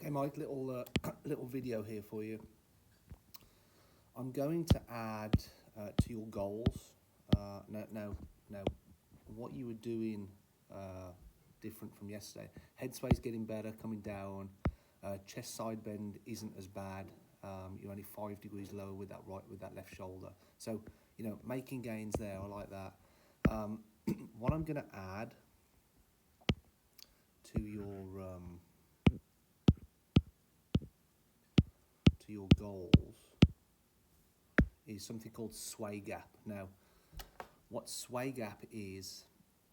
Okay, Mike, little little video here for you. I'm going to add to your goals. Now, what you were doing different from yesterday. Head sway's getting better, coming down. Chest side bend isn't as bad. You're only 5 degrees lower with that left shoulder. So making gains there. I like that. What I'm going to add to your goals is something called sway gap. Now, what sway gap is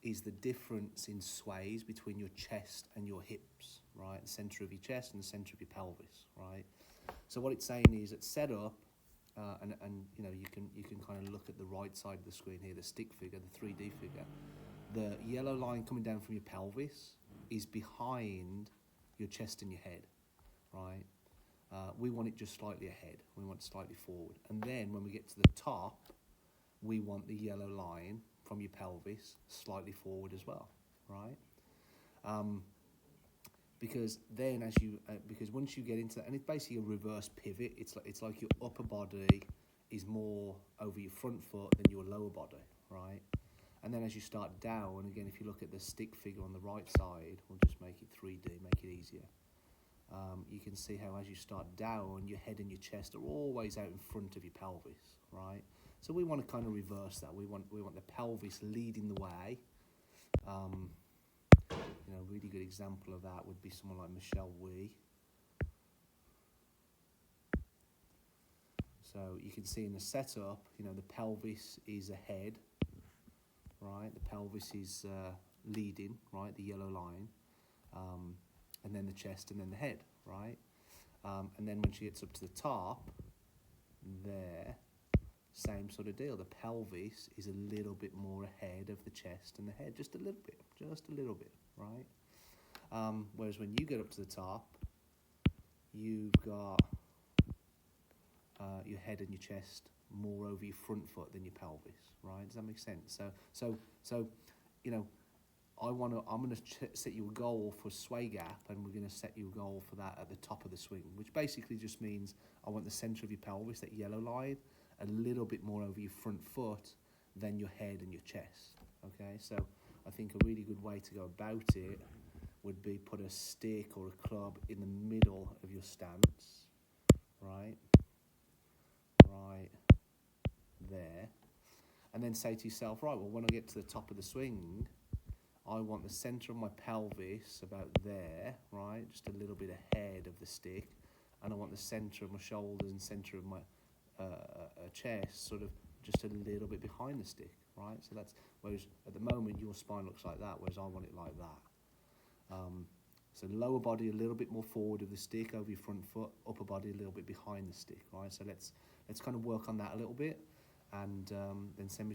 the difference in sways between your chest and your hips, right? The center of your chest and the center of your pelvis, right? So what it's saying is at setup, and you can kind of look at the right side of the screen here, the stick figure, the 3D figure. The yellow line coming down from your pelvis is behind your chest and your head, right? We want it just slightly ahead. We want it slightly forward. And then when we get to the top, we want the yellow line from your pelvis slightly forward as well, right? Because then because once you get into that, and it's basically a reverse pivot, it's like your upper body is more over your front foot than your lower body, right? And then as you start down, again, if you look at the stick figure on the right side, we'll just make it 3D, make it easier. You can see how as you start down, your head and your chest are always out in front of your pelvis, right? So we want to kind of reverse that. We want the pelvis leading the way. A really good example of that would be someone like Michelle Wie. So you can see in the setup, the pelvis is ahead, right? The pelvis is leading, right? The yellow line. And then the chest, and then the head, right? And then when she gets up to the top, there, same sort of deal. The pelvis is a little bit more ahead of the chest and the head, just a little bit, right? Whereas when you get up to the top, you've got your head and your chest more over your front foot than your pelvis, right? Does that make sense? So I'm going to set you a goal for sway gap, and we're going to set you a goal for that at the top of the swing, which basically just means I want the center of your pelvis, that yellow line, a little bit more over your front foot than your head and your chest, okay? So I think a really good way to go about it would be put a stick or a club in the middle of your stance, right there, and then say to yourself, right, well, when I get to the top of the swing, I want the centre of my pelvis about there, right, just a little bit ahead of the stick, and I want the centre of my shoulders and centre of my chest sort of just a little bit behind the stick, right? So that's, whereas at the moment your spine looks like that, whereas I want it like that. So lower body a little bit more forward of the stick over your front foot, upper body a little bit behind the stick, right? So let's kind of work on that a little bit, and then send me